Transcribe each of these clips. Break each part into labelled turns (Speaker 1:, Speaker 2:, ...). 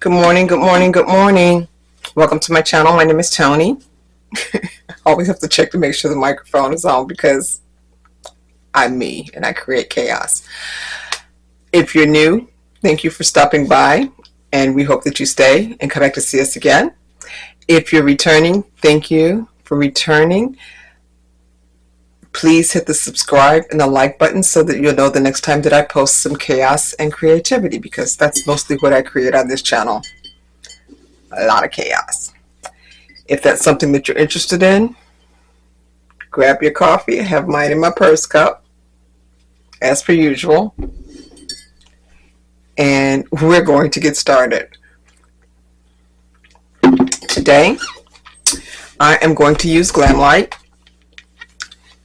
Speaker 1: Good morning, good morning, good morning. Welcome to my channel. My name is Tony. I always have to check to make sure the microphone is on because I'm me and I create chaos. If you're new, thank you for stopping by and we hope that you stay and come back to see us again. If you're returning, thank you for returning. Please hit the subscribe and the like button so that you'll know the next time that I post some chaos and creativity, because that's mostly what I create on this channel. A lot of chaos. If that's something that you're interested in, grab your coffee. I have mine in my purse cup, as per usual. And we're going to get started. Today, I am going to use Glamlite.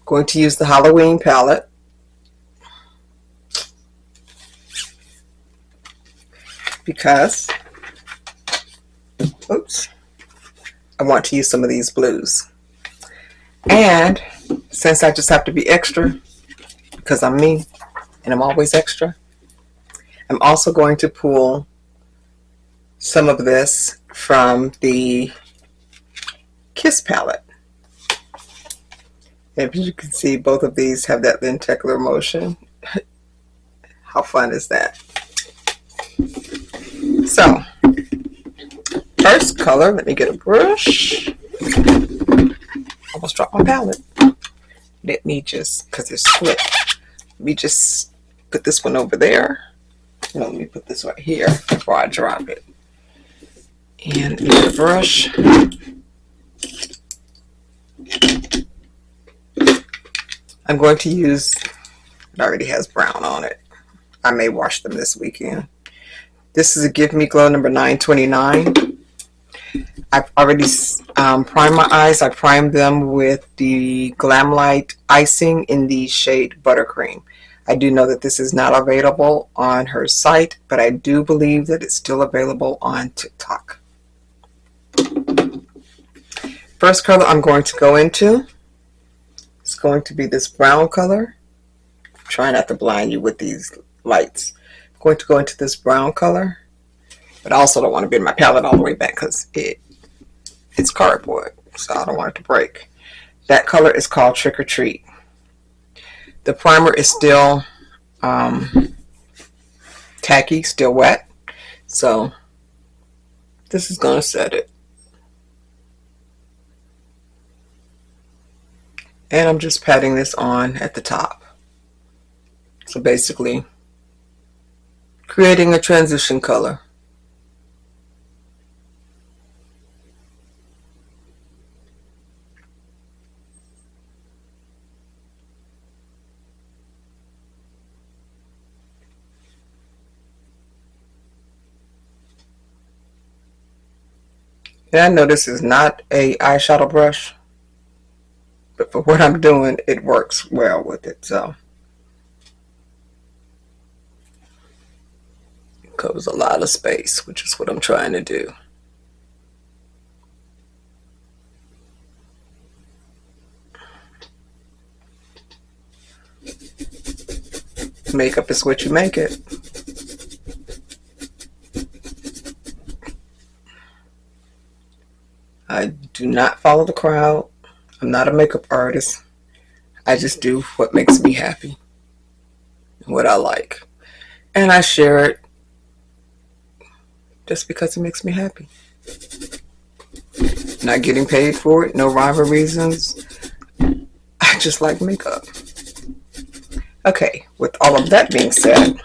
Speaker 1: Going to use the Halloween palette. Because, oops, I want to use some of these blues. And since I just have to be extra, because I'm me, and I'm always extra, I'm also going to pull some of this from the Kiss palette. If you can see, both of these have that lenticular motion. How fun is that? So, first color, let me get a brush. Almost dropped my palette. Let me just, because it's split, let me just put this one over there. No, let me put this right here before I drop it. And get a brush. I'm going to use, it already has brown on it. I may wash them this weekend. This is a Give Me Glow number 929. I've already primed my eyes. I primed them with the Glamlite icing in the shade Buttercream. I do know that this is not available on her site, but I do believe that it's still available on TikTok. First color I'm going to go into, it's going to be this brown color. Try not to blind you with these lights. I'm going to go into this brown color, but I also don't want to bend my palette all the way back because it's cardboard, so I don't want it to break. That color is called Trick or Treat. The primer is still tacky, still wet, so this is going to set it. And I'm just patting this on at the top. So basically, creating a transition color. And I know this is not a eyeshadow brush, but for what I'm doing, it works well with it. So it covers a lot of space, which is what I'm trying to do. Makeup is what you make it. I do not follow the crowd. I'm not a makeup artist. I just do what makes me happy and what I like. And I share it just because it makes me happy. Not getting paid for it, no rhyme or reasons. I just like makeup. Okay, with all of that being said,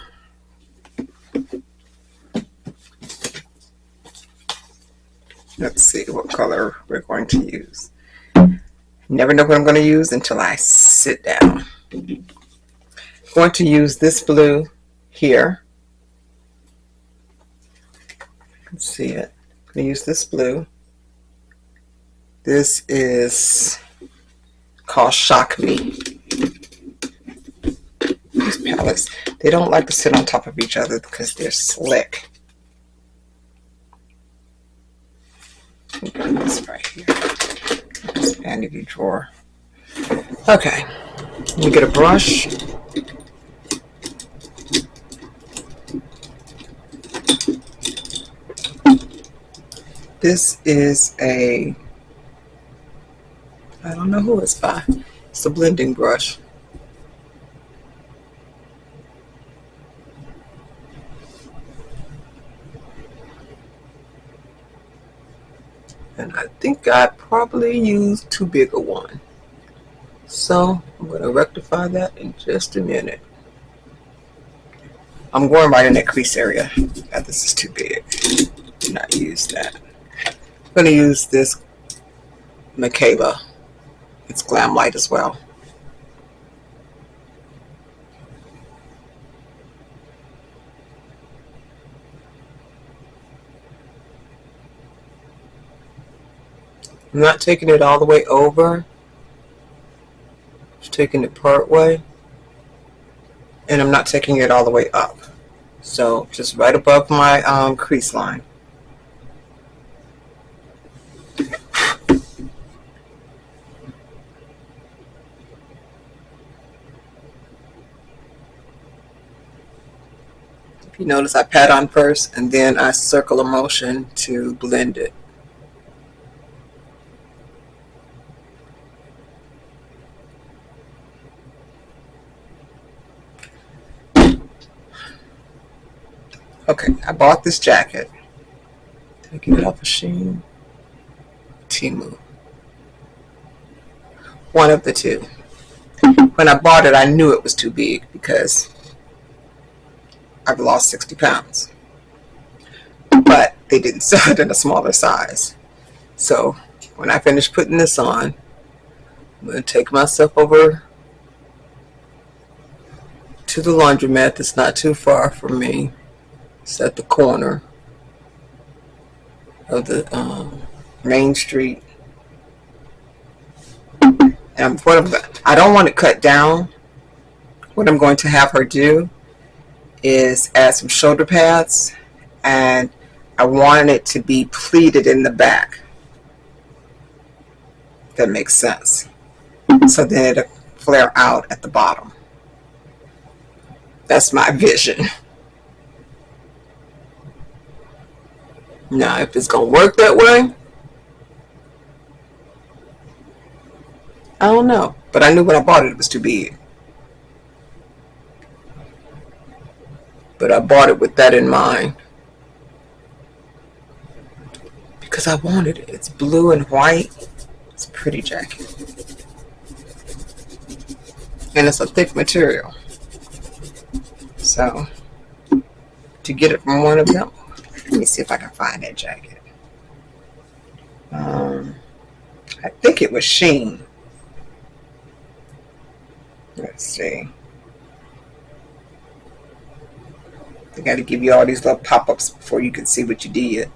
Speaker 1: let's see what color we're going to use. Never know what I'm going to use until I sit down. I'm going to use this blue here. You can see it. I'm going to use this blue. This is called Shock Me. These palettes, they don't like to sit on top of each other because they're slick. Put this right here. This vanity drawer. Okay, let me get a brush. This is a, I don't know who it's by. It's a blending brush. And I think I probably used too big a one. So I'm going to rectify that in just a minute. I'm going right in that crease area. This is too big. Do not use that. I'm going to use this Michaela. It's Glamlite as well. I'm not taking it all the way over. Just taking it part way. And I'm not taking it all the way up. So just right above my crease line. If you notice, I pat on first and then I circle a motion to blend it. Okay, I bought this jacket. Did I get it off of Shein? Temu. One of the two. When I bought it, I knew it was too big because I've lost 60 pounds. But they didn't sell it in a smaller size. So when I finish putting this on, I'm going to take myself over to the laundromat that's not too far from me. It's at the corner of the Main Street. And I don't want it cut down. What I'm going to have her do is add some shoulder pads, and I want it to be pleated in the back. If that makes sense. So then it'll flare out at the bottom. That's my vision. Now, if it's going to work that way, I don't know. But I knew when I bought it, it was too big. But I bought it with that in mind. Because I wanted it. It's blue and white. It's a pretty jacket. And it's a thick material. So, to get it from one of them, let me see if I can find that jacket. I think it was Shein. Let's see. They got to give you all these little pop-ups before you can see what you did.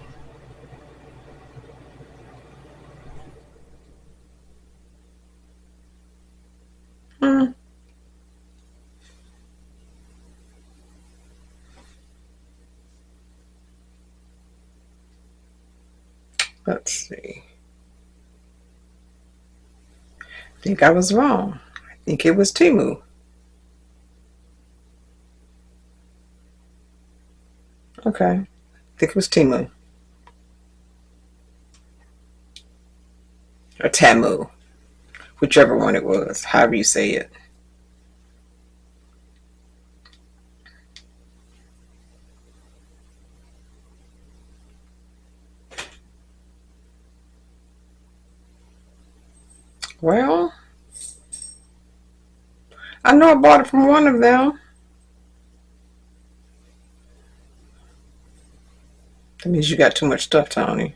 Speaker 1: Let's see. I think I was wrong. I think it was Temu. Okay. I think it was Temu. Or Tamu. Whichever one it was. However you say it. Well, I know I bought it from one of them. That means you got too much stuff, Tony.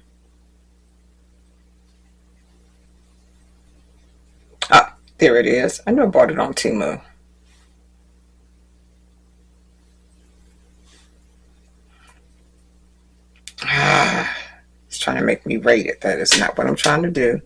Speaker 1: Ah, there it is. I know I bought it on Temu. It's trying to make me rate it. That is not what I'm trying to do.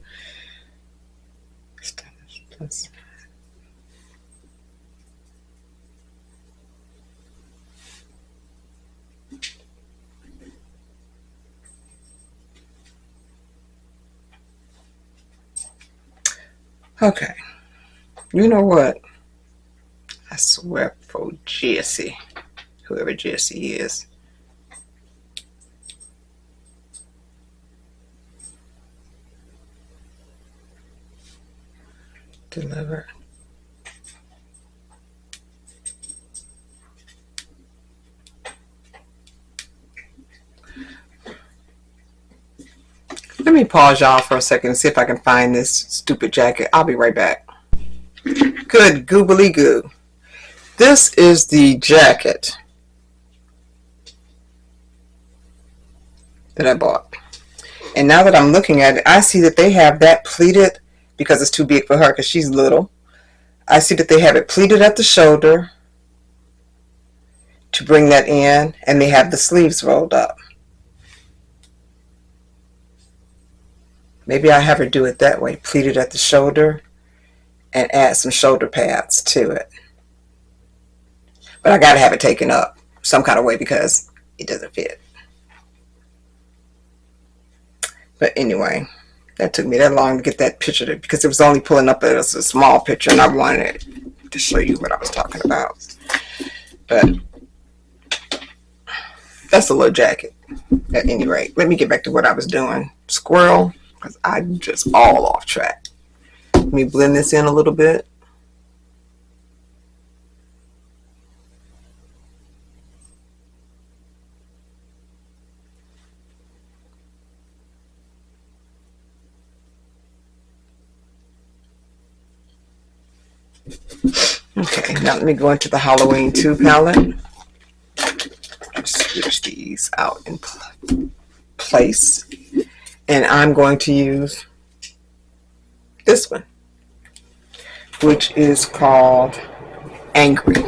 Speaker 1: Okay. You know what? I swear for Jesse, whoever Jesse is. delivered. Let me pause y'all for a second and see if I can find this stupid jacket. I'll be right back. Good goobly goo. This is the jacket that I bought. And now that I'm looking at it, I see that they have that pleated because it's too big for her because she's little. I see that they have it pleated at the shoulder to bring that in, and they have the sleeves rolled up. Maybe I have her do it that way, pleated at the shoulder and add some shoulder pads to it. But I gotta have it taken up some kind of way because it doesn't fit. But anyway, that took me that long to get that picture because it was only pulling up as a small picture and I wanted to show you what I was talking about. But that's a little jacket at any rate. Let me get back to what I was doing. Squirrel, because I'm just all off track. Let me blend this in a little bit. Okay, now let me go into the Halloween 2 palette. Switch these out in place. And I'm going to use this one, which is called Angry.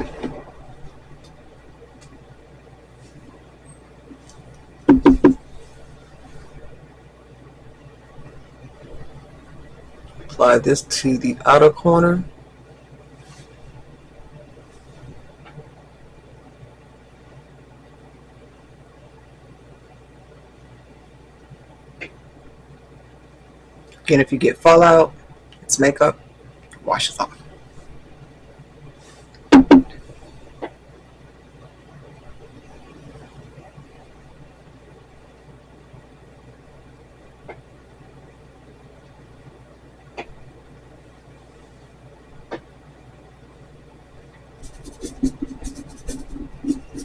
Speaker 1: Apply this to the outer corner. Again, if you get fallout, it's makeup, it washes off.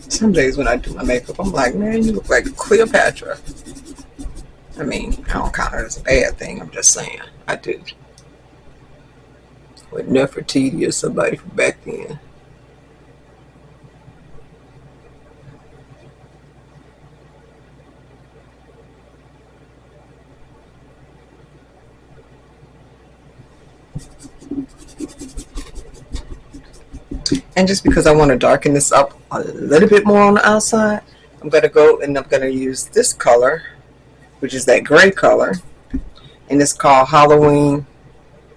Speaker 1: Some days when I do my makeup, I'm like, man, you look like Cleopatra. I mean, I don't count it as a bad thing. I'm just saying, I do. With Nefertiti or somebody from back then. And just because I want to darken this up a little bit more on the outside, I'm going to go and I'm going to use this color, which is that gray color, and it's called Halloween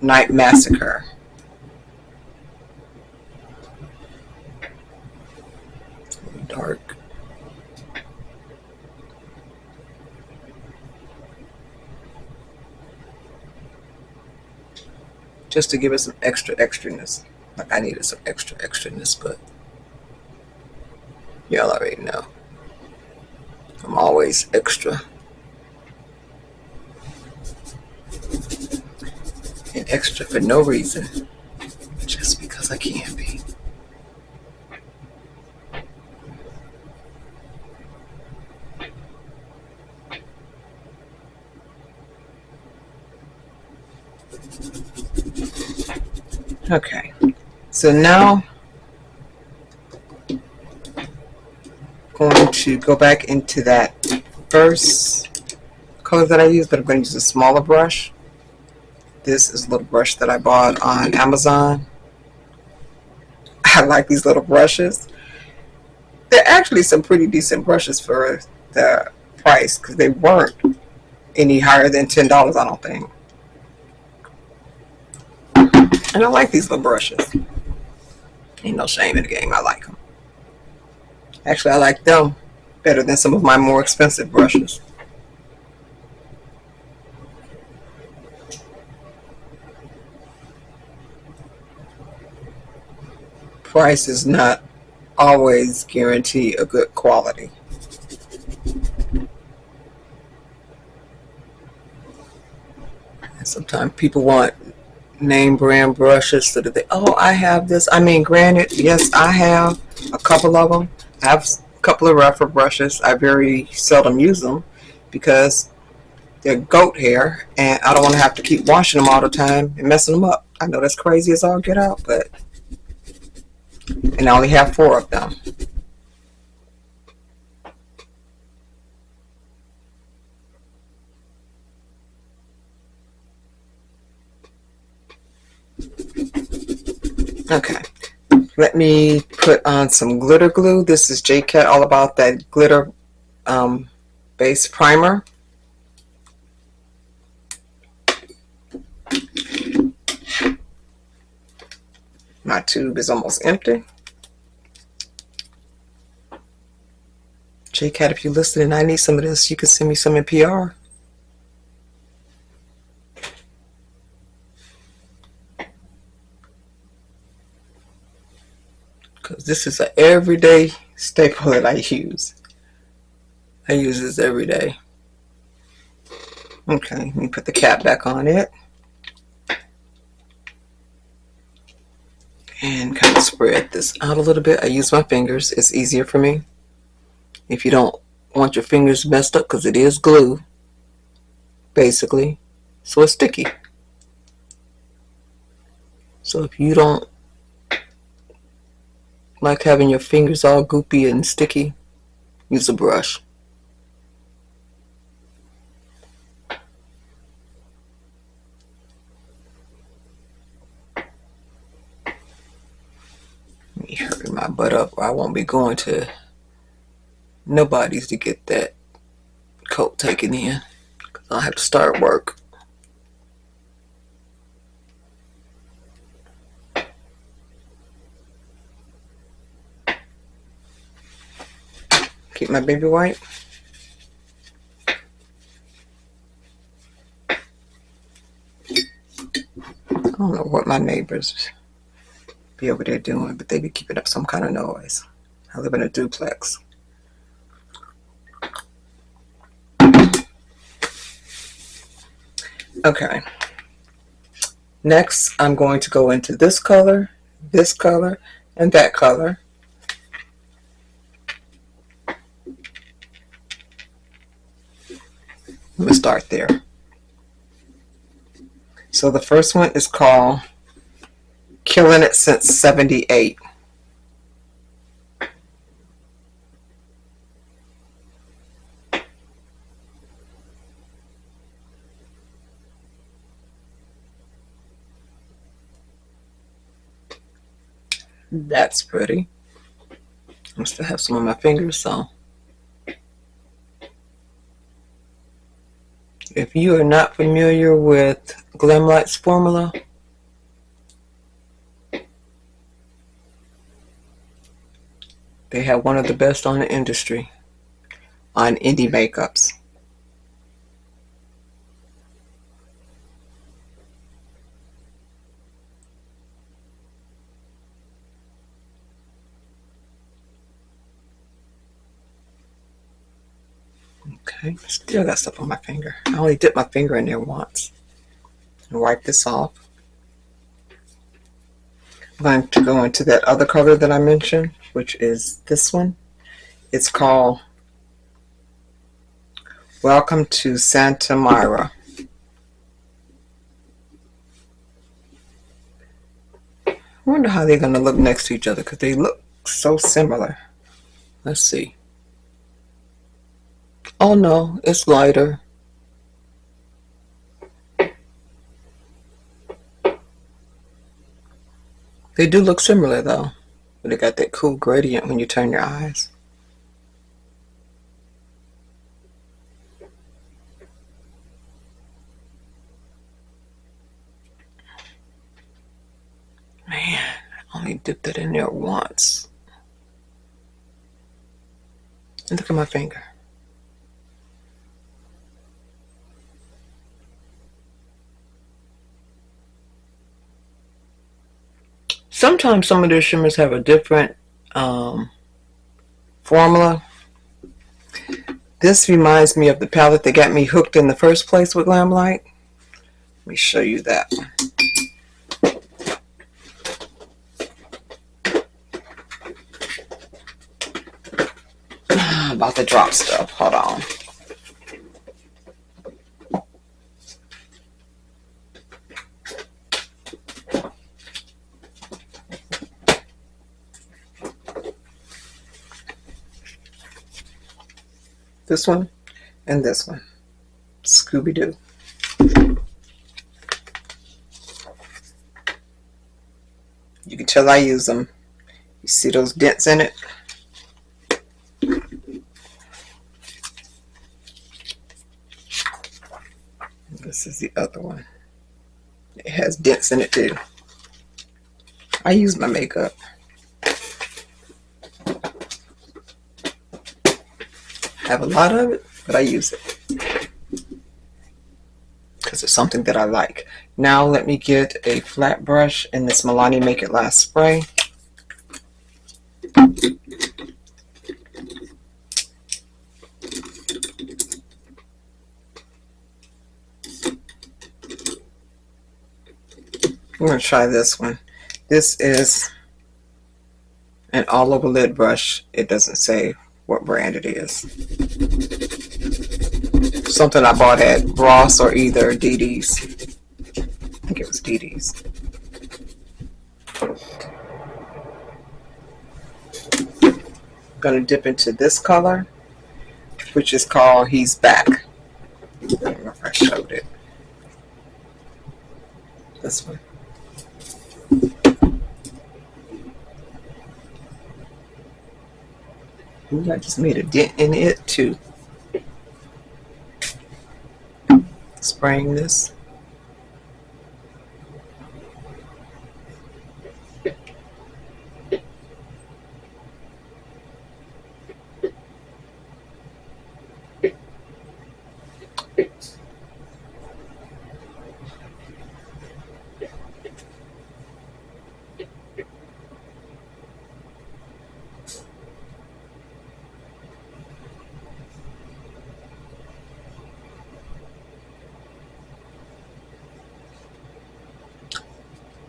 Speaker 1: Night Massacre. Dark. Just to give it some extraness. Like I needed some extraness, but y'all already know. I'm always extra. And extra for no reason. Just because I can be. Okay. So now I'm going to go back into that first color that I used, but I'm going to use a smaller brush. This is a little brush that I bought on Amazon. I like these little brushes. They're actually some pretty decent brushes for the price because they weren't any higher than $10, I don't think. And I like these little brushes. Ain't no shame in the game. I like them. Actually, I like them better than some of my more expensive brushes. Price is not always guarantee a good quality. And sometimes people want name brand brushes so that they, oh, I have this. I mean, granted, yes, I have a couple of them. I have a couple of rougher brushes. I very seldom use them because they're goat hair and I don't want to have to keep washing them all the time and messing them up. I know that's crazy as all get out, but, and I only have 4 of them. Okay, let me put on some glitter glue. This is Jcat, all about that glitter base primer. My tube is almost empty. Jcat, if you're listening, I need some of this. You can send me some in PR. Because this is an everyday staple that I use. I use this every day. Okay, let me put the cap back on it. And kind of spread this out a little bit. I use my fingers. It's easier for me. If you don't want your fingers messed up, because it is glue, basically. So it's sticky. So if you don't like having your fingers all goopy and sticky, use a brush. Let me hurry my butt up, or I won't be going to nobody's to get that coat taken in, because I'll have to start work. Keep my baby wipe. I don't know what my neighbors be over there doing, but they be keeping up some kind of noise. I live in a duplex. Okay. Next, I'm going to go into this color, and that color. Let me start there. So the first one is called Killing It Since 78. That's pretty. I still have some on my fingers, so if you are not familiar with Glamlite's formula, they have one of the best on the industry on indie makeups. Okay, still got stuff on my finger. I only dipped my finger in there once. And wipe this off. I'm going to go into that other color that I mentioned, which is this one. It's called Welcome to Santa Myra. I wonder how they're going to look next to each other, because they look so similar. Let's see. Oh no, it's lighter. They do look similar though, but they got that cool gradient when you turn your eyes. Man, I only dipped it in there once. And look at my finger. Sometimes some of their shimmers have a different formula. This reminds me of the palette that got me hooked in the first place with Glamlite. Let me show you that one. about to drop stuff. Hold on. This one and this one. Scooby-Doo. You can tell I use them. You see those dents in it? This is the other one. It has dents in it too. I use my makeup. Have a lot of it, but I use it because it's something that I like. Now let me get a flat brush and this Milani Make It Last spray. I'm going to try this one. This is an all over lid brush. It doesn't say what brand it is. Something I bought at Ross or either DD's. I think it was DD's. I'm going to dip into this color, which is called He's Back. I don't know if I showed it. This one. Ooh, I just made a dent in it too. Spraying this.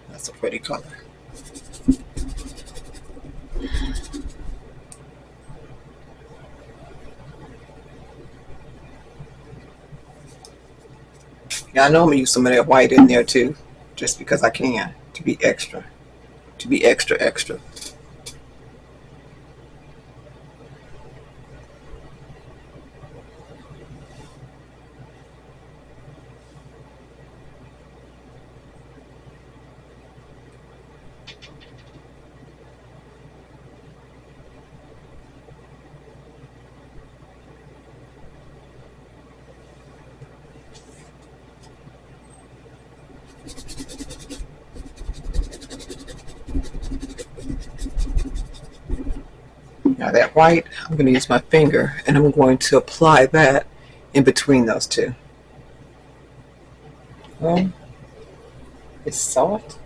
Speaker 1: That's a pretty color. Yeah, I know I'm gonna use some of that white in there too, just because I can, to be extra, extra. Now that white, I'm going to use my finger and I'm going to apply that in between those two. Well, it's soft.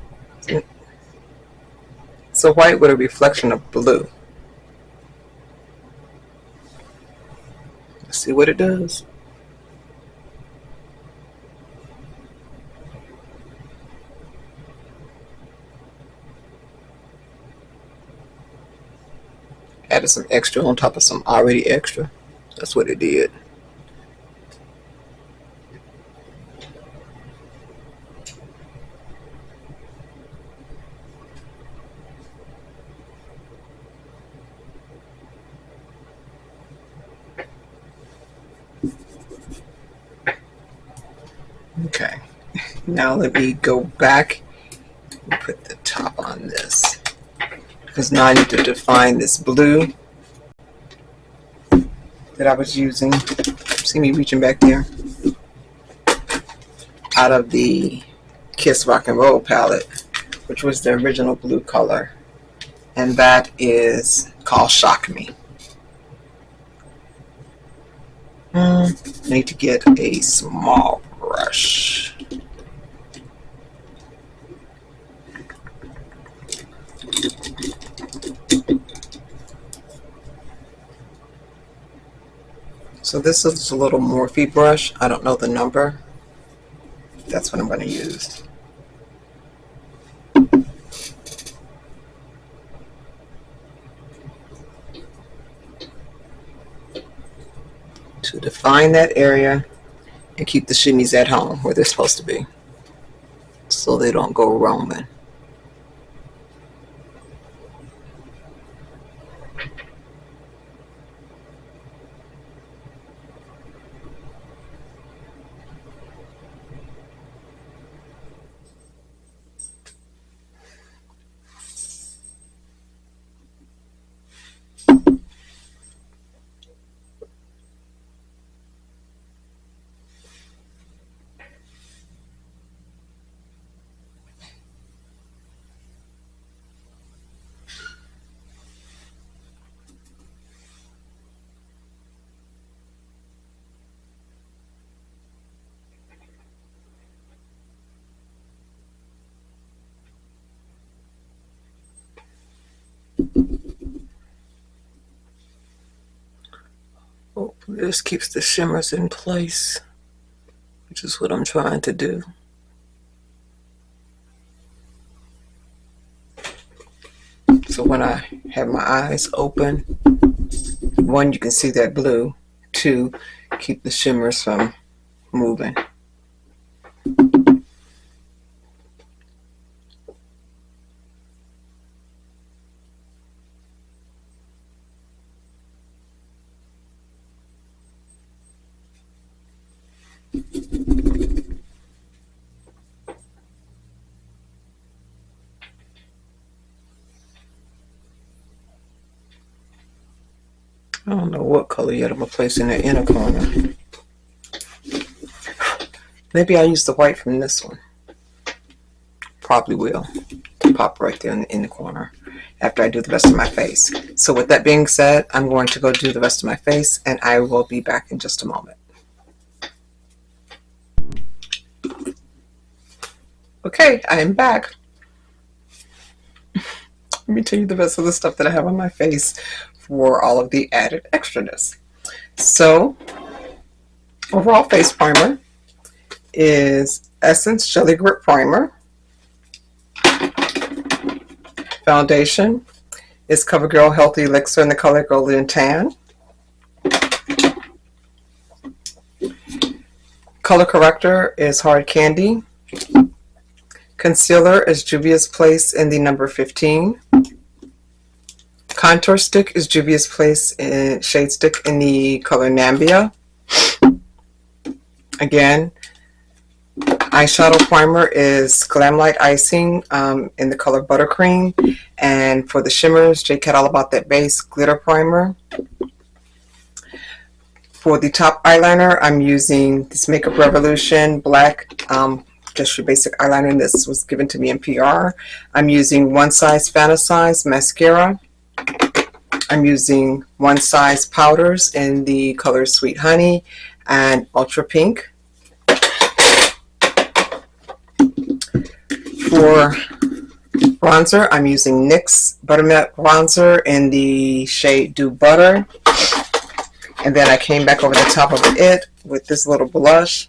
Speaker 1: So white with a reflection of blue. Let's see what it does. Added some extra on top of some already extra. That's what it did. Okay, now let me go back and put the top on this, because now I need to define this blue that I was using. See me reaching back there? Out of the Kiss Rock and Roll palette, which was the original blue color, and that is called Shock Me. I need to get a small brush. So this is a little Morphe brush. I don't know the number. That's what I'm going to use. to define that area and keep the shimmies at home where they're supposed to be so they don't go roaming. Oh, this keeps the shimmers in place, which is what I'm trying to do. So when I have my eyes open, one, you can see that blue. Two, keep the shimmers from moving. I don't know what color yet I'm going to place in the inner corner. Maybe I'll use the white from this one. Probably will. Pop right there in the corner after I do the rest of my face. So with that being said, I'm going to go do the rest of my face and I will be back in just a moment. Okay, I am back. Let me tell you the rest of the stuff that I have on my face for all of the added extraness. So, overall face primer is Essence Jelly Grip Primer. Foundation is CoverGirl Healthy Elixir in the color Golden Tan. Color corrector is Hard Candy. Concealer is Juvias Place in the number 15. Contour stick is Juvias Place in shade stick in the color Namibia. Again, eyeshadow primer is Glamlite Icing in the color Buttercream. And for the shimmers, Jcat All About That Base Glitter Primer. For the top eyeliner, I'm using this Makeup Revolution Black, just your basic eyeliner. This was given to me in PR. I'm using One Size Fantasize Mascara. I'm using One Size powders in the color Sweet Honey and Ultra Pink. For bronzer, I'm using NYX Buttermilk Bronzer in the shade Dew Butter. And then I came back over the top of it with this little blush.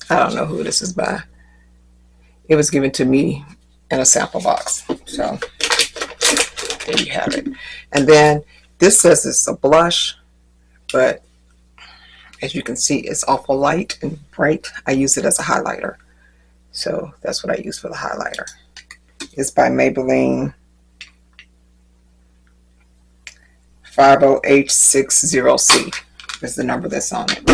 Speaker 1: I don't know who this is by. It was given to me in a sample box. So there you have it. And then this says it's a blush, but as you can see, it's awful light and bright. I use it as a highlighter. So that's what I use for the highlighter. It's by Maybelline 50H60C is the number that's on it.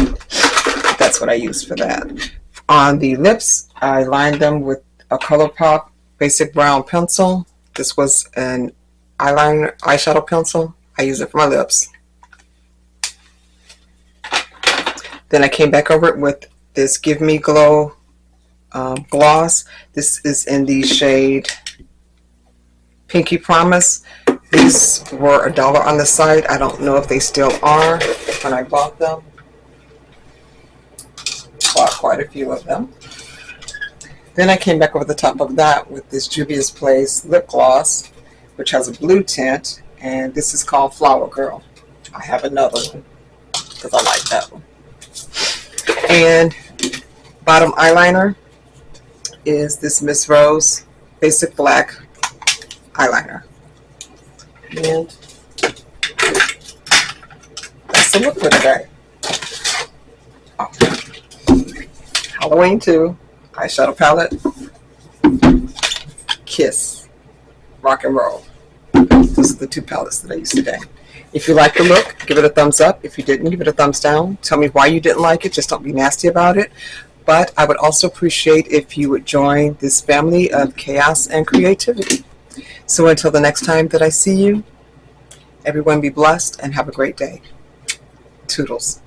Speaker 1: That's what I use for that. On the lips, I lined them with a Colourpop basic brown pencil. This was an eyeshadow pencil. I use it for my lips. Then I came back over it with this Give Me Glow gloss. This is in the shade Pinky Promise. These were $1 on the site. I don't know if they still are. When I bought them, bought quite a few of them. Then I came back over the top of that with this Juvias Place lip gloss, which has a blue tint, and this is called Flower Girl. I have another one because I like that one. And bottom eyeliner is this Miss Rose Basic Black eyeliner. And that's the look for today. Oh. Halloween 2 eyeshadow palette. Kiss. Rock and Roll. Those are the 2 palettes that I used today. If you like the look, give it a thumbs up. If you didn't, give it a thumbs down. Tell me why you didn't like it. Just don't be nasty about it. But I would also appreciate if you would join this family of chaos and creativity. So until the next time that I see you, everyone be blessed and have a great day. Toodles.